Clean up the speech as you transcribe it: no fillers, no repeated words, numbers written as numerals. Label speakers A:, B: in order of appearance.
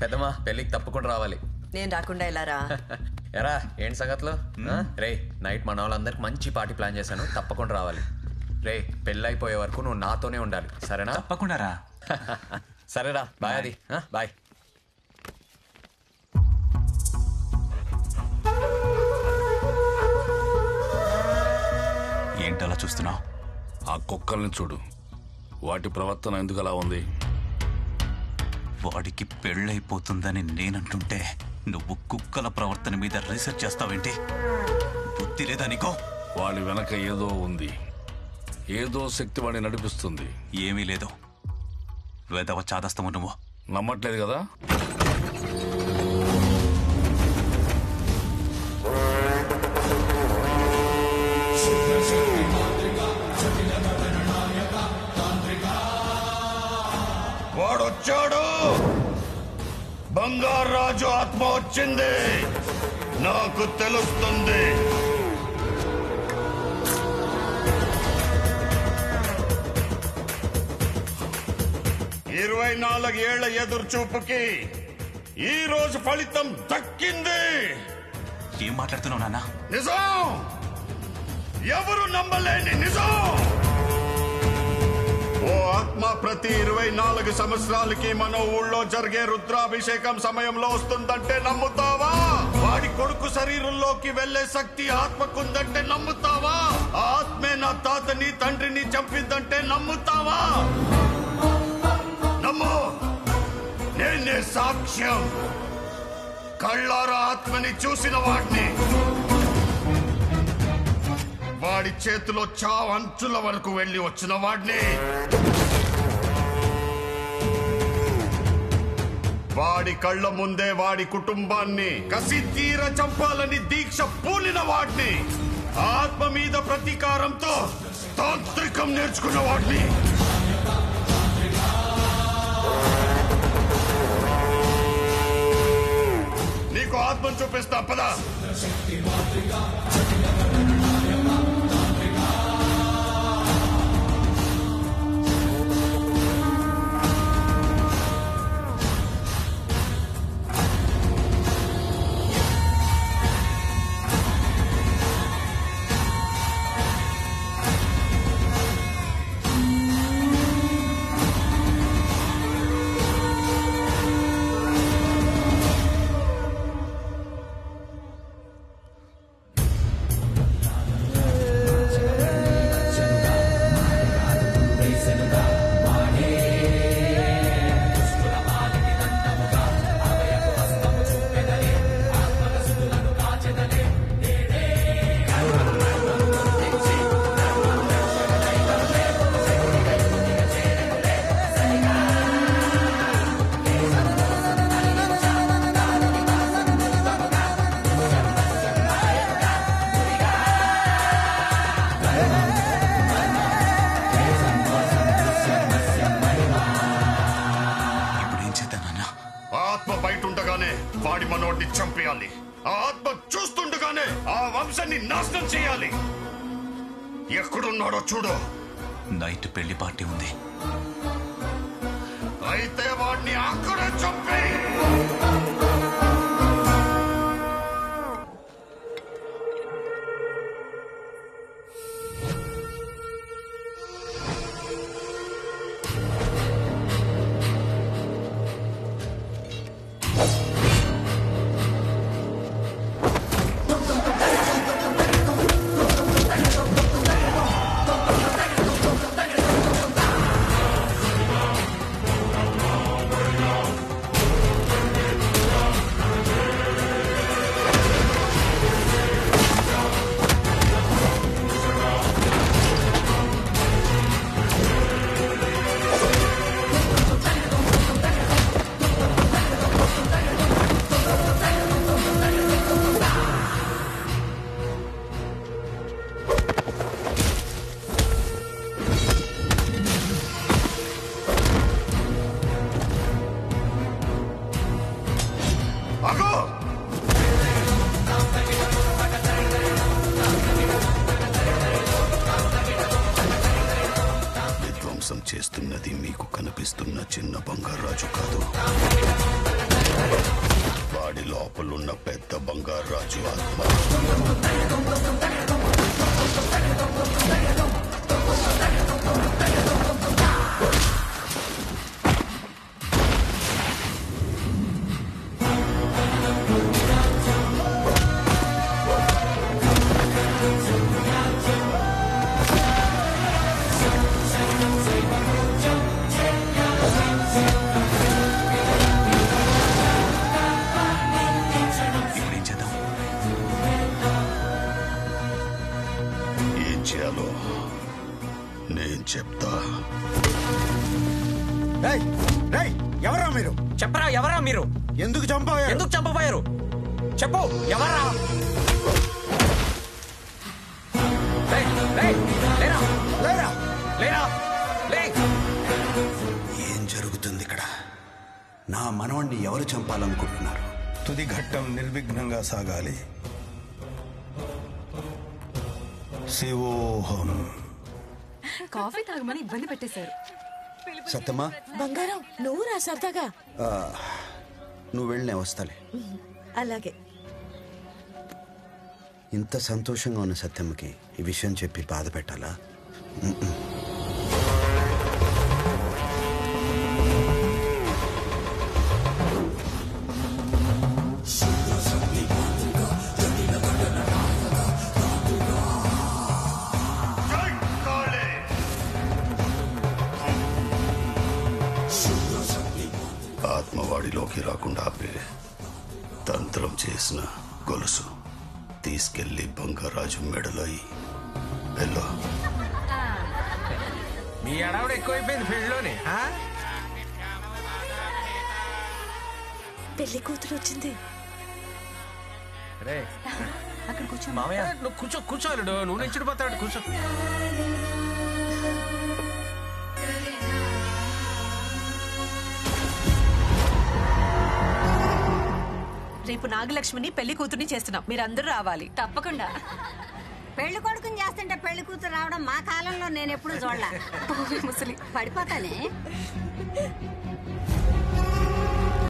A: పెద్దమ్మా పెళ్ళికి తప్పకుండా రావాలి.
B: నేను రాకుండా ఎలా రా?
A: ఎరా ఏంటి సంగతులు? రే నైట్ మన వాళ్ళందరికి మంచి పార్టీ ప్లాన్ చేశాను, తప్పకుండా రావాలి. రే పెళ్ళి అయిపోయే వరకు నువ్వు నాతోనే ఉండాలి, సరేనా?
C: తప్పకుండా రా.
A: సరేరా, బాయ్. అది బాయ్.
C: ఏంటలా చూస్తున్నావు?
D: ఆ కుక్కల్ని చూడు, వాటి ప్రవర్తన ఎందుకు అలా ఉంది?
C: వాడికి పెళ్ళైపోతుందని నేనంటుంటే నువ్వు కుక్కల ప్రవర్తన మీద రీసెర్చ్ చేస్తావేంటి? బుద్ధి లేదా నీకో?
D: వాడి వెనక ఏదో ఉంది, ఏదో శక్తి వాడిని నడిపిస్తుంది.
C: ఏమీ లేదు, వేదవ చాదస్తము. నువ్వు
D: నమ్మట్లేదు కదా? వాడొచ్చాడు, బంగారాజు ఆత్మ వచ్చింది, నాకు తెలుస్తుంది. ఇరవై 24 ఏళ్ల ఎదురు చూపుకి ఈ రోజు ఫలితం దక్కింది.
C: ఏం మాట్లాడుతున్నావు నాన్న?
D: నిజం, ఎవరు నమ్మలేని నిజం. ఓ ఆత్మ ప్రతి 24 సంవత్సరాలకి మన ఊళ్ళో జరిగే రుద్రాభిషేకం సమయంలో వస్తుందంటే నమ్ముతావా? వాడి కొడుకు శరీరంలోకి వెళ్లే శక్తి ఆత్మకుందంటే నమ్ముతావా? ఆత్మే నా తాతని తండ్రిని చంపిందంటే నమ్ముతావా? నమ్ము, నేనే సాక్ష్యం. కళ్ళారా ఆత్మని చూసిన వాడిని, వాడి చేతిలో చావు అంచుల వరకు వెళ్లి వచ్చిన వాడిని, వాడి కళ్ళ ముందే వాడి కుటుంబాన్ని కసి తీర చంపాలని దీక్ష పూనిన వాడిని, ఆత్మ మీద ప్రతీకారంతో తాంత్రికం నేర్చుకున్న వాడిని. నీకు ఆత్మను చూపిస్తా పదా. వాడి మనోడిని చంపేయాలి. ఆ ఆత్మ చూస్తుండగానే ఆ వంశాన్ని నాశనం చేయాలి. ఎక్కడున్నాడో చూడు.
C: నైట్ పెళ్లి పార్టీ ఉంది.
D: అయితే వాడిని అక్కడే చంపే. కనిపిస్తున్న చిన్న బంగారాజు కాదు, వాడి లోపలున్న పెద్ద బంగారాజు ఆత్మ. నేను చెప్తా.
B: ఎవరా మీరు?
A: చెప్పరా, ఎవరా మీరు?
B: ఎందుకు చంపబోయారు?
A: చెప్పు, ఎవరా?
B: ఏం జరుగుతుంది ఇక్కడ? నా మనవణ్ణి ఎవరు చంపాలనుకుంటున్నారు?
E: తుది ఘట్టం నిర్విఘ్నంగా సాగాలి. శివోహం.
F: కాఫీ తాగమని ఇబ్బంది పెట్టేశారు.
B: సత్యమ్మా,
F: బంగారం నువ్వు రా సరదాగా.
B: నువ్వు వెళ్ళినే వస్తాలే.
F: అలాగే.
B: ఇంత సంతోషంగా ఉన్న సత్యమ్మకి ఈ విషయం చెప్పి బాధ పెట్టాలా?
D: ఆత్మవాడిలోకి రాకుండా ఆపే తంత్రం చేసిన గొలుసు తీసుకెళ్లి బంగారాజు మెడలో వెళ్ళు.
A: మీ అడవుడు ఎక్కువైపోయింది ఫీల్డ్లోనే.
F: పెళ్లి కూతురు వచ్చింది. అక్కడ కూర్చో
A: మామయ్య. నువ్వు కూర్చోలేడు, నువ్వు నిచ్చిడిపోతాడు. కూర్చో.
F: రేపు నాగలక్ష్మిని పెళ్లి కూతుర్ని చేస్తున్నాం, మీరందరూ రావాలి.
G: తప్పకుండా. పెళ్లి కొడుకుని చేస్తుంటే పెళ్లి కూతురు రావడం మా కాలంలో నేను ఎప్పుడు చూడలే.
F: ముసలి
G: పడిపోతానే.